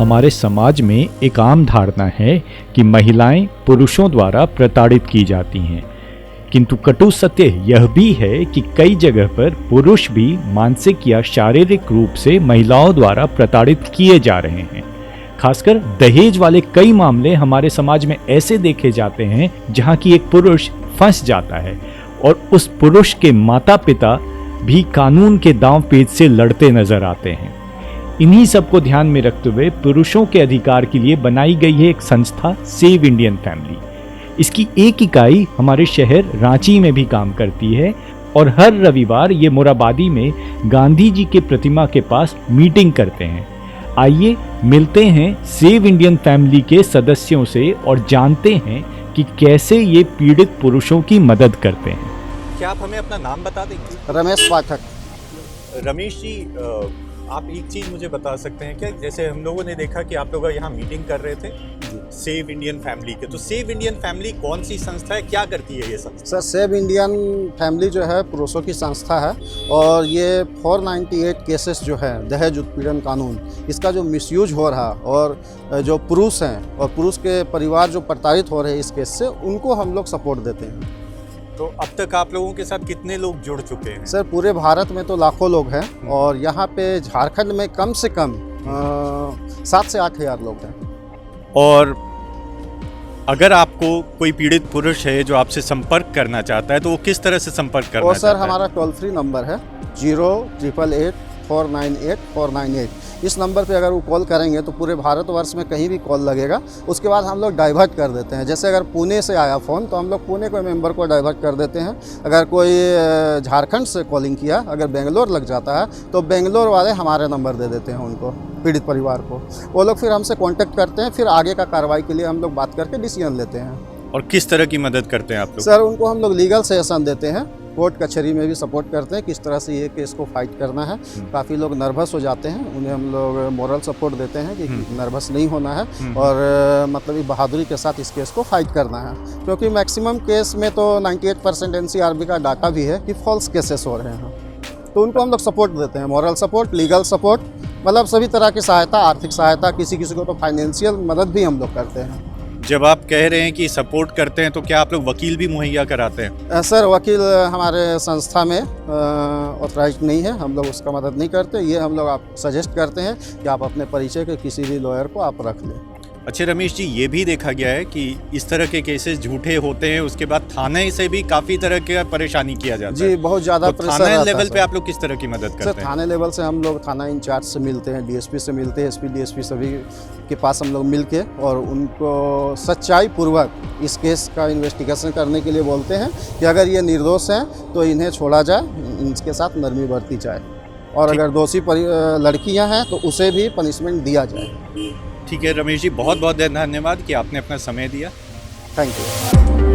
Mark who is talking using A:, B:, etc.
A: हमारे समाज में एक आम धारणा है कि महिलाएं पुरुषों द्वारा प्रताड़ित की जाती हैं, किंतु कटु सत्य यह भी है कि कई जगह पर पुरुष भी मानसिक या शारीरिक रूप से महिलाओं द्वारा प्रताड़ित किए जा रहे हैं। खासकर दहेज वाले कई मामले हमारे समाज में ऐसे देखे जाते हैं जहां की एक पुरुष फंस जाता है और उस पुरुष के माता पिता भी कानून के दांव पेच से लड़ते नजर आते हैं। इन्हीं सबको ध्यान में रखते हुए पुरुषों के अधिकार के लिए बनाई गई है एक संस्था सेव इंडियन फैमिली। इसकी एक इकाई हमारे शहर रांची में भी काम करती है और हर रविवार ये मोराबादी में गांधी जी के प्रतिमा के पास मीटिंग करते हैं। आइए मिलते हैं सेव इंडियन फैमिली के सदस्यों से और जानते हैं कि कैसे ये पीड़ित पुरुषों की मदद करते हैं।
B: क्या आप हमें अपना नाम बता देंगे?
C: रमेश पाठक।
B: रमेश जी, आप एक चीज़ मुझे बता सकते हैं क्या? जैसे हम लोगों ने देखा कि आप लोग यहाँ मीटिंग कर रहे थे सेव इंडियन फैमिली के, तो सेव इंडियन फैमिली कौन सी संस्था है, क्या करती है ये संस्था?
C: सर, सेव इंडियन फैमिली जो है पुरुषों की संस्था है और ये 498 केसेस जो है दहेज उत्पीड़न कानून, इसका जो मिसयूज हो रहा और जो पुरुष हैं और पुरुष के परिवार जो प्रताड़ित हो रहे हैं इस केस से, उनको हम लोग सपोर्ट देते हैं।
B: तो अब तक आप लोगों के साथ कितने लोग जुड़ चुके हैं?
C: सर, पूरे भारत में तो लाखों लोग हैं और यहाँ पे झारखंड में कम से कम 7 से 8 हज़ार लोग हैं। और
B: अगर आपको कोकोई पीड़ित पुरुष है जो आपसे संपर्क करना चाहता है तो वो किस तरह से संपर्क करना
C: और सर,
B: चाहता है?
C: हमारा टोल फ्री नंबर है 0888498 इस नंबर पे अगर वो कॉल करेंगे तो पूरे भारतवर्ष में कहीं भी कॉल लगेगा। उसके बाद हम लोग डाइवर्ट कर देते हैं। जैसे अगर पुणे से आया फ़ोन तो हम लोग पुणे के मेंबर को डाइवर्ट कर देते हैं। अगर कोई झारखंड से कॉलिंग किया, अगर बेंगलोर लग जाता है तो बेंगलोर वाले हमारे नंबर दे देते हैं उनको, पीड़ित परिवार को। वो लोग फिर हमसे कॉन्टेक्ट करते हैं, फिर आगे का कार्रवाई के लिए हम लोग बात करके डिसीजन लेते हैं।
B: और किस तरह की मदद करते हैं आप लोग?
C: सर, उनको हम लोग लीगल सेशन देते हैं, कोर्ट कचहरी में भी सपोर्ट करते हैं किस तरह से ये केस को फाइट करना है। काफ़ी लोग नर्वस हो जाते हैं, उन्हें हम लोग मोरल सपोर्ट देते हैं कि नर्वस नहीं होना है और मतलब ये बहादुरी के साथ इस केस को फाइट करना है, क्योंकि मैक्सिमम केस में तो 98% NCRB का डाटा भी है कि फॉल्स केसेस हो रहे हैं। तो उनको हम लोग सपोर्ट देते हैं, मोरल सपोर्ट, लीगल सपोर्ट, मतलब सभी तरह की सहायता, आर्थिक सहायता, किसी को तो फाइनेंशियल मदद भी हम लोग करते हैं।
B: जब आप कह रहे हैं कि सपोर्ट करते हैं तो क्या आप लोग वकील भी मुहैया कराते हैं?
C: सर, वकील हमारे संस्था में ऑथराइज नहीं है, हम लोग उसका मदद नहीं करते। ये हम लोग आप सजेस्ट करते हैं कि आप अपने परिचय के किसी भी लॉयर को आप रख लें।
B: अच्छा रमेश जी, ये भी देखा गया है कि इस तरह के केसेस झूठे होते हैं, उसके बाद थाने से भी काफ़ी तरह की परेशानी किया जाता है।
C: जी, बहुत ज़्यादा
B: तो
C: प्रेशर
B: थाने
C: रहता
B: लेवल
C: है।
B: पे आप लोग किस तरह की मदद करते हैं?
C: सर, थाने लेवल से हम लोग थाना इंचार्ज से मिलते हैं, DSP से मिलते हैं, SP DSP सभी के पास हम लोग मिल के और उनको सच्चाई पूर्वक इस केस का इन्वेस्टिगेशन करने के लिए बोलते हैं कि अगर ये निर्दोष हैं तो इन्हें छोड़ा जाए, इनके साथ नरमी बरती जाए और अगर दोषी लड़कियां हैं तो उसे भी पनिशमेंट दिया जाए।
B: ठीक है रमेश जी, बहुत बहुत धन्यवाद कि आपने अपना समय दिया।
C: Thank you.